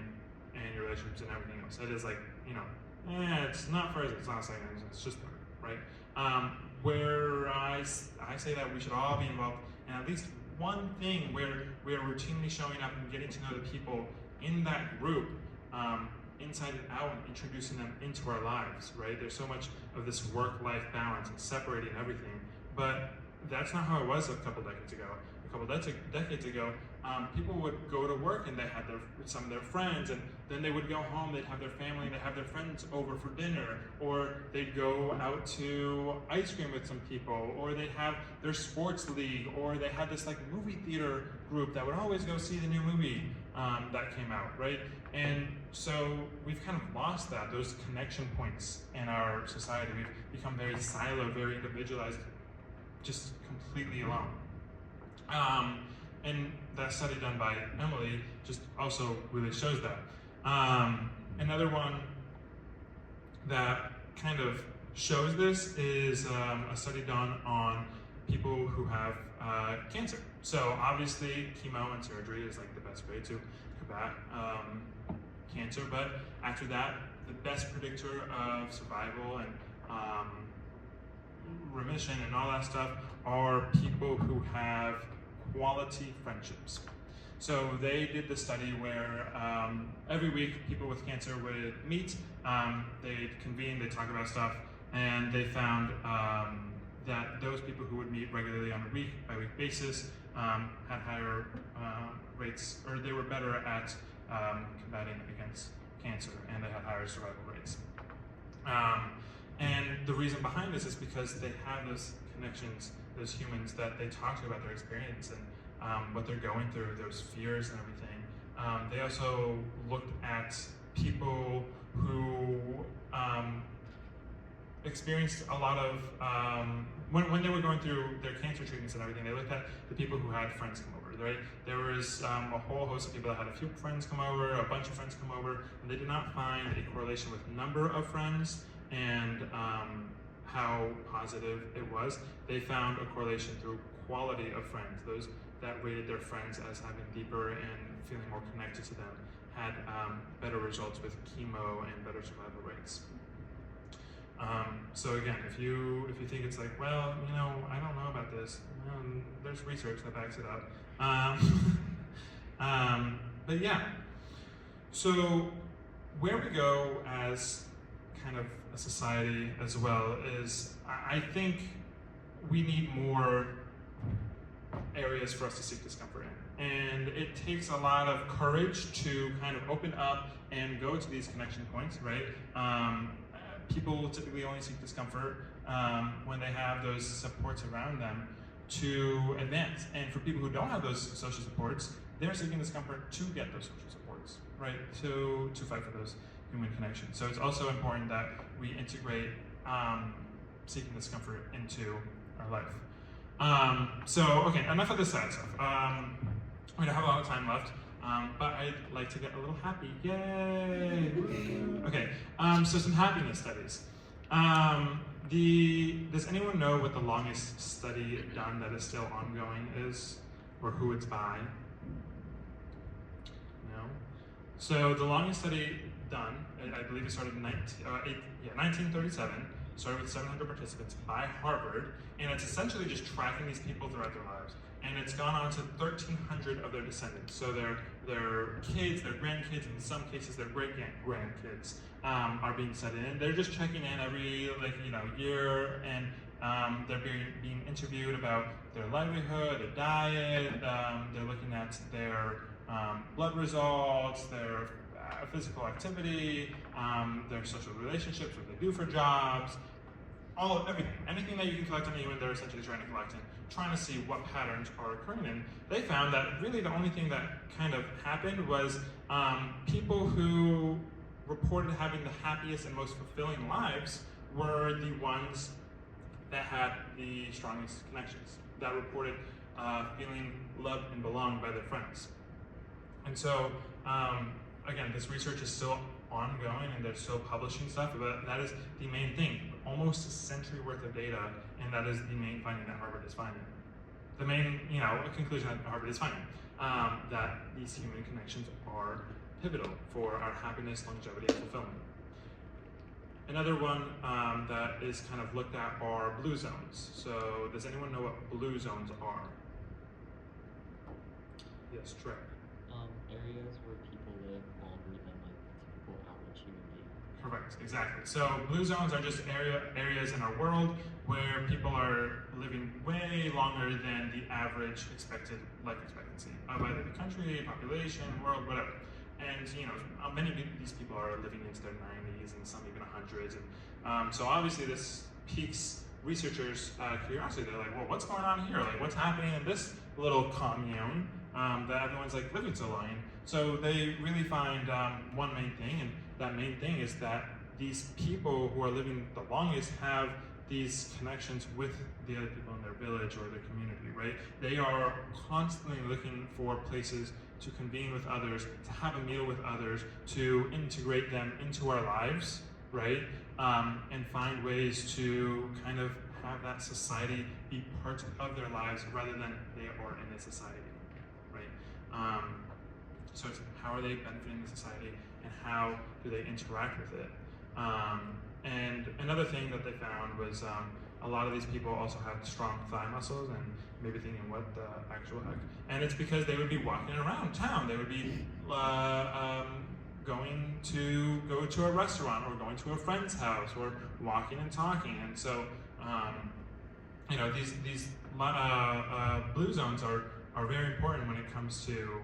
[SPEAKER 1] and your relationships and everything else. It is like, it's not first, it's not second, it's just third, right? Where I say that we should all be involved in at least one thing where we are routinely showing up and getting to know the people in that group, inside and out, and introducing them into our lives, right? There's so much of this work-life balance and separating everything, but that's not how it was a couple decades ago. A couple decades ago, people would go to work and they had some of their friends, and then they would go home, they'd have their family, they'd have their friends over for dinner, or they'd go out to ice cream with some people, or they'd have their sports league, or they had this like movie theater group that would always go see the new movie that came out, right? And so we've kind of lost those connection points in our society. We've become very siloed, very individualized, just completely alone. And that study done by Emily just also really shows that. Another one that kind of shows this is a study done on people who have cancer. So obviously chemo and surgery is like the best way to combat cancer, but after that, the best predictor of survival and remission and all that stuff are people who have quality friendships. So they did this study where every week people with cancer would meet, they'd convene, they'd talk about stuff, and they found that those people who would meet regularly on a week-by-week basis had higher rates, or they were better at combating against cancer, and they had higher survival rates. And the reason behind this is because they have those connections, those humans that they talk to about their experience and what they're going through, those fears and everything. They also looked at people who experienced a lot of, when they were going through their cancer treatments and everything, they looked at the people who had friends come over, right? There was a whole host of people that had a few friends come over, a bunch of friends come over, and they did not find a correlation with number of friends and how positive it was. They found a correlation through quality of friends. Those that rated their friends as having deeper and feeling more connected to them had better results with chemo and better survival rates. So again, if you think it's like, well, I don't know about this, there's research that backs it up. But yeah, so where we go as kind of a society as well is, I think we need more areas for us to seek discomfort in. And it takes a lot of courage to kind of open up and go to these connection points, right? People typically only seek discomfort when they have those supports around them to advance. And for people who don't have those social supports, they're seeking discomfort to get those social supports, right? To fight for those human connections. So it's also important that we integrate seeking discomfort into our life. So, okay, enough of this sad stuff. We don't have a lot of time left, but I'd like to get a little happy. Yay! Okay, so some happiness studies. Does anyone know what the longest study done that is still ongoing is, or who it's by? No? So the longest study done, I believe it started in 1937, started with 700 participants by Harvard, and it's essentially just tracking these people throughout their lives. And it's gone on to 1,300 of their descendants. So their kids, their grandkids, and in some cases their great-grandkids are being studied. And they're just checking in every year, and they're being interviewed about their livelihood, their diet. They're looking at their blood results, their physical activity, their social relationships, what they do for jobs, anything that you can collect on a human, they're essentially trying to collect and trying to see what patterns are occurring. And they found that really the only thing that kind of happened was people who reported having the happiest and most fulfilling lives were the ones that had the strongest connections, that reported feeling loved and belonged by their friends. And so, again, this research is still ongoing and they're still publishing stuff, but that is the main thing. Almost a century worth of data, and that is the main finding that Harvard is finding. The main, conclusion that Harvard is finding, that these human connections are pivotal for our happiness, longevity, and fulfillment. Another one that is kind of looked at are blue zones. So does anyone know what blue zones are? Yes, Trey.
[SPEAKER 7] Areas where people live longer than like the typical average human being.
[SPEAKER 1] Correct, exactly. So blue zones are just areas in our world where people are living way longer than the average expected life expectancy of either the country, population, world, whatever. And many of these people are living into their 90s and some even 100s. And so obviously this piques researchers' curiosity. They're like, well, what's going on here? Like, what's happening in this little commune that everyone's like living so long in? So they really find one main thing, and that main thing is that these people who are living the longest have these connections with the other people in their village or their community, right? They are constantly looking for places to convene with others, to have a meal with others, to integrate them into our lives, right? And find ways to kind of have that society be part of their lives rather than they are in a society, right? So it's how are they benefiting the society and how do they interact with it? And another thing that they found was a lot of these people also had strong thigh muscles, and maybe thinking, what the actual heck? And it's because they would be walking around town. They would be going to go to a restaurant or going to a friend's house or walking and talking. And so, these blue zones are very important when it comes to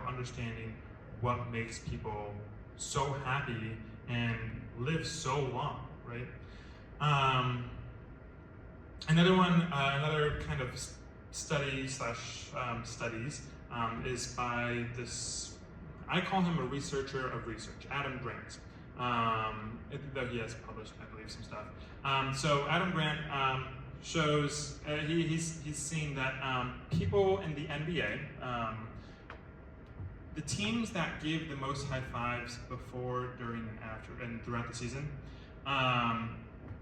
[SPEAKER 1] understanding what makes people so happy and live so long, right? Another kind of study / studies is by this, I call him a researcher of research, Adam Grant. Though he has published, I believe, some stuff. So Adam Grant shows, he's seen that people in the NBA, the teams that give the most high fives before, during, and after, and throughout the season,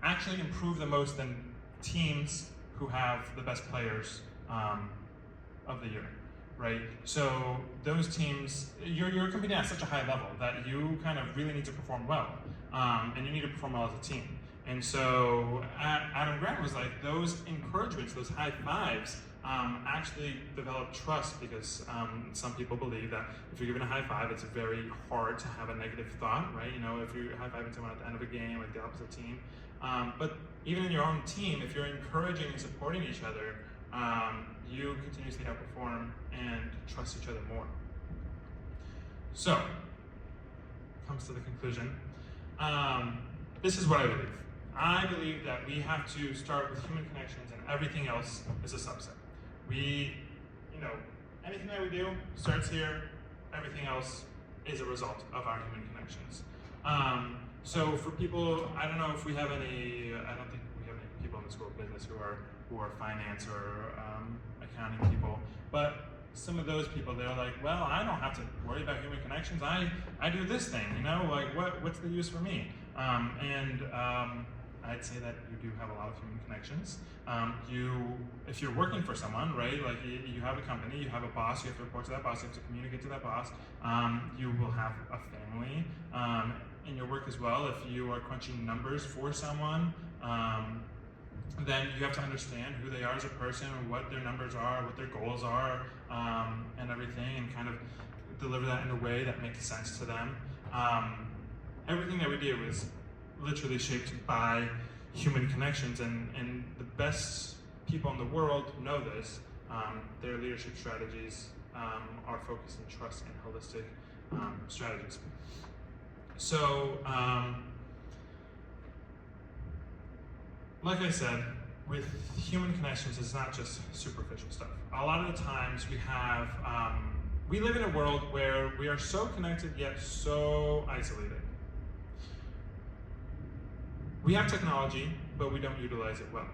[SPEAKER 1] actually improve the most than teams who have the best players of the year, right? So those teams, you're competing at such a high level that you kind of really need to perform well, and you need to perform well as a team. And so Adam Grant was like, those encouragements, those high fives, actually develop trust, because some people believe that if you're given a high five, it's very hard to have a negative thought, right? If you're high-fiving someone at the end of a game, like the opposite team, But even in your own team, if you're encouraging and supporting each other, you continuously outperform and trust each other more. So, comes to the conclusion. This is what I believe. I believe that we have to start with human connections, and everything else is a subset. Anything that we do starts here, everything else is a result of our human connections. So for people, I don't know if we have any, I don't think we have any people in the School of Business who are finance or accounting people, but some of those people, they're like, well, I don't have to worry about human connections. I do this thing, what's the use for me? I'd say that you do have a lot of human connections. If you're working for someone, right, like you have a company, you have a boss, you have to report to that boss, you have to communicate to that boss. You will have a family in your work as well. If you are crunching numbers for someone, then you have to understand who they are as a person, what their numbers are, what their goals are, and everything, and kind of deliver that in a way that makes sense to them. Everything that we do is literally shaped by human connections, and the best people in the world know this. Their leadership strategies are focused on trust and holistic strategies. So, like I said, with human connections, it's not just superficial stuff. A lot of the times we live in a world where we are so connected yet so isolated. We have technology, but we don't utilize it well.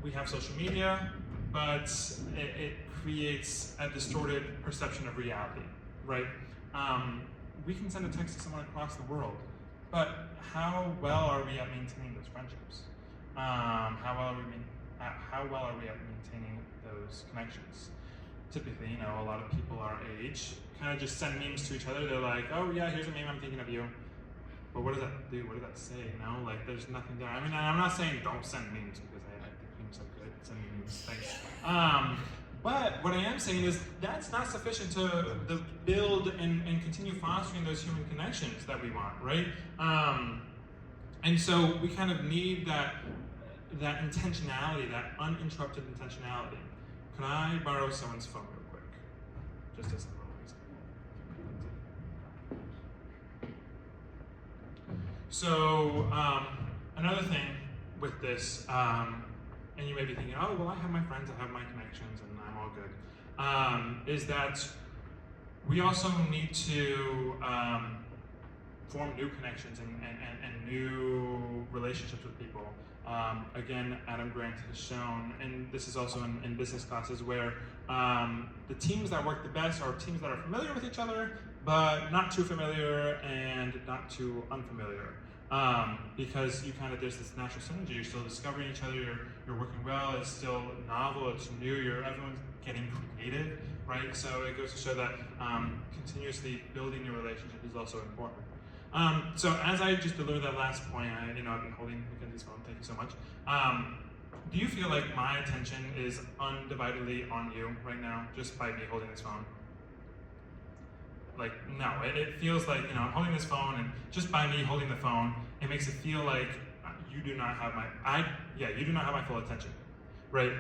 [SPEAKER 1] We have social media, but it creates a distorted perception of reality, right? We can send a text to someone across the world, but how well are we at maintaining those friendships? How well are we at maintaining those connections? Typically, a lot of people our age kind of just send memes to each other. They're like, oh yeah, here's a meme, I'm thinking of you. But what does that do? What does that say? There's nothing there. I mean, I'm not saying don't send memes because I think memes are good. Send me memes, thanks. But what I am saying is that's not sufficient to build and continue fostering those human connections that we want, right? And so we kind of need that intentionality, that uninterrupted intentionality. Can I borrow someone's phone real quick? Just as a little example. So another thing with this, and you may be thinking, oh, well, I have my friends, I have my connections, and I'm all good, is that we also need to form new connections and new relationships with people. Again, Adam Grant has shown, and this is also in business classes, where the teams that work the best are teams that are familiar with each other, but not too familiar and not too unfamiliar. Because there's this natural synergy. You're still discovering each other. You're working well. It's still novel. It's new. Everyone's getting creative, right? So it goes to show that continuously building your relationship is also important. So as I just delivered that last point, I've been holding Mackenzie's phone. Thank you so much. Do you feel like my attention is undividedly on you right now, just by me holding this phone? Like, no, it feels like, I'm holding this phone, and just by me holding the phone, it makes it feel like you do not have my full attention, right?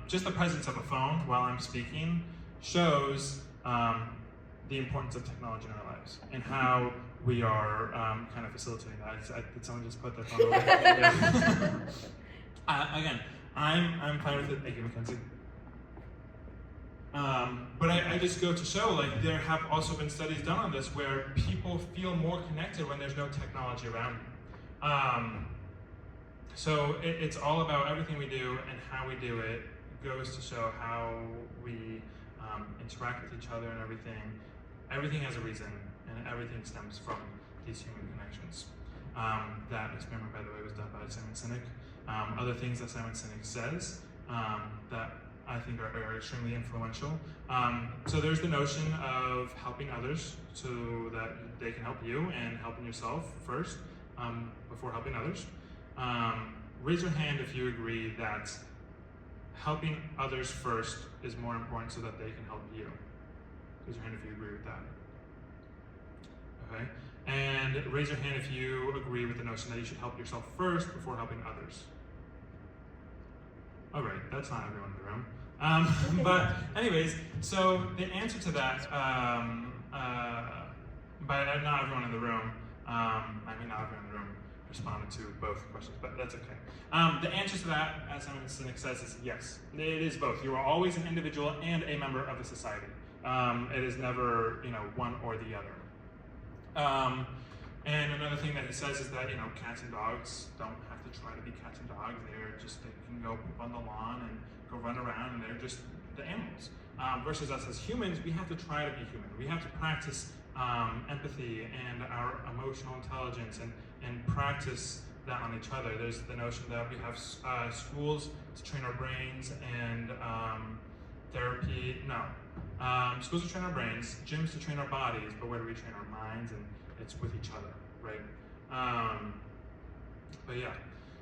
[SPEAKER 1] Just the presence of a phone while I'm speaking shows the importance of technology in our lives and how we are kind of facilitating that. Did someone just put their phone away? Yeah. Again, I'm fine with it. Thank you, Mackenzie. But I just go to show, like, there have also been studies done on this where people feel more connected when there's no technology around them. So it's all about everything we do and how we do it goes to show how we interact with each other and everything. Everything has a reason, and everything stems from these human connections. That experiment, by the way, was done by Simon Sinek. Other things that Simon Sinek says that I think are extremely influential. So there's the notion of helping others so that they can help you, and helping yourself first before helping others. Raise your hand if you agree that helping others first is more important so that they can help you. Raise your hand if you agree with that. Okay? And raise your hand if you agree with the notion that you should help yourself first before helping others. All right, that's not everyone in the room. But anyways, so the answer to that, by not everyone in the room, I mean not everyone in the room responded to both questions, but that's okay. The answer to that, as Simon Sinek says, is yes. It is both. You are always an individual and a member of a society. It is never, one or the other. And another thing that he says is that, cats and dogs don't have to try to be cats and dogs. They can go poop on the lawn and go run around, and they're just the animals. Versus us as humans, we have to try to be human. We have to practice empathy and our emotional intelligence and practice that on each other. There's the notion that we have schools to train our brains and therapy, schools to train our brains, gyms to train our bodies, but where do we train our minds? And it's with each other, right? But yeah,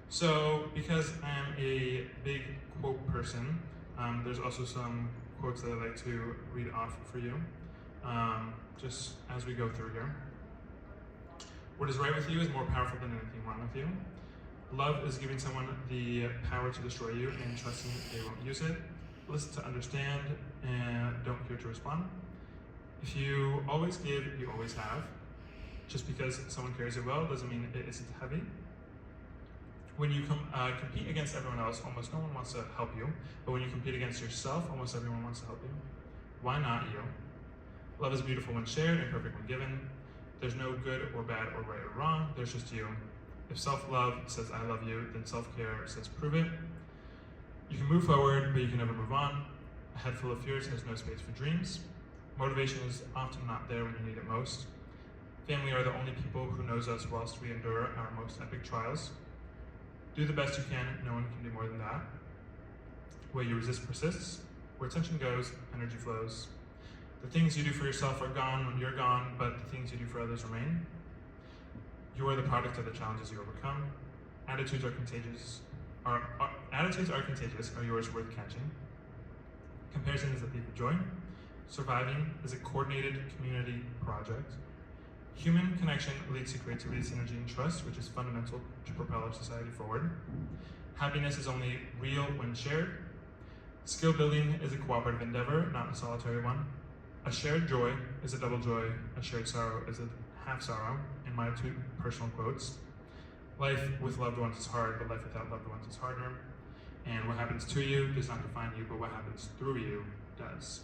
[SPEAKER 1] so because I'm a big quote person, there's also some quotes that I'd like to read off for you, just as we go through here. What is right with you is more powerful than anything wrong with you. Love is giving someone the power to destroy you and trusting they won't use it. Listen to understand and don't fear to respond. If you always give, you always have. Just because someone carries it well doesn't mean it isn't heavy. When you compete against everyone else, almost no one wants to help you. But when you compete against yourself, almost everyone wants to help you. Why not you? Love is beautiful when shared and perfect when given. There's no good or bad or right or wrong, there's just you. If self-love says I love you, then self-care says prove it. You can move forward, but you can never move on. A head full of fears has no space for dreams. Motivation is often not there when you need it most. Family are the only people who knows us whilst we endure our most epic trials. Do the best you can, no one can do more than that. Where you resist persists. Where attention goes, energy flows. The things you do for yourself are gone when you're gone, but the things you do for others remain. You are the product of the challenges you overcome. Attitudes are contagious. Attitudes are contagious. Are yours worth catching? Comparison is a thief of joy. Surviving is a coordinated community project. Human connection leads to creativity, synergy, and trust, which is fundamental to propel our society forward. Happiness is only real when shared. Skill building is a cooperative endeavor, not a solitary one. A shared joy is a double joy. A shared sorrow is a half sorrow, in my two personal quotes. Life with loved ones is hard, but life without loved ones is harder. And what happens to you does not define you, but what happens through you does.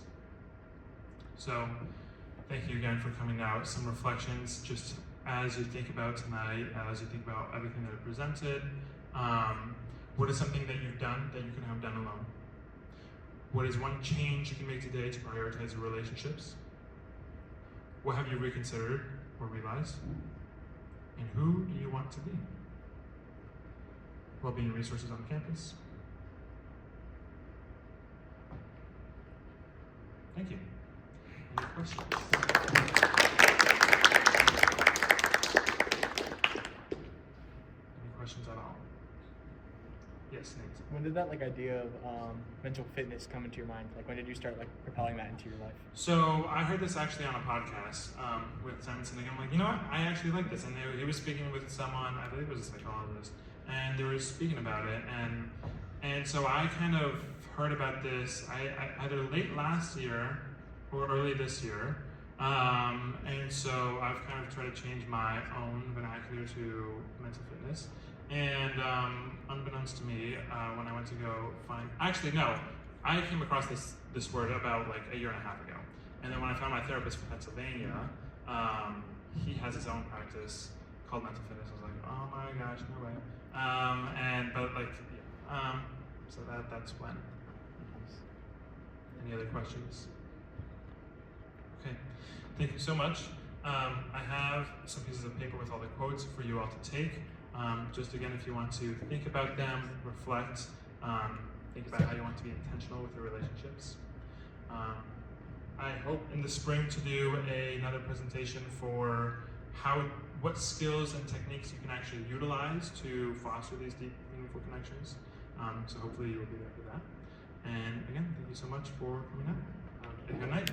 [SPEAKER 1] So, thank you again for coming out. Some reflections just as you think about tonight, as you think about everything that I presented. What is something that you've done that you could have done alone? What is one change you can make today to prioritize your relationships? What have you reconsidered or realized? And who do you want to be? Wellbeing resources on campus. Thank you. Any questions? Any questions at all? Yes, Nate.
[SPEAKER 5] When did that idea of mental fitness come into your mind? When did you start propelling that into your life?
[SPEAKER 1] So I heard this actually on a podcast with Simon Sinek. I'm like, you know what? I actually like this. And he was speaking with someone, I believe it was a psychologist, and they were speaking about it. And so I kind of heard about this either late last year or early this year. And so I've kind of tried to change my own vernacular to mental fitness. And unbeknownst to me, when I went to go find, I came across this word about a year and a half ago. And then when I found my therapist from Pennsylvania, he has his own practice called mental fitness. I was like, oh my gosh, no way. So that's when. Any other questions? Okay, thank you so much. I have some pieces of paper with all the quotes for you all to take. Just again, if you want to think about them, reflect, think about how you want to be intentional with your relationships. I hope in the spring to do another presentation for what skills and techniques you can actually utilize to foster these deep, meaningful connections. So hopefully you will be there for that. And again, thank you so much for coming out. And good night.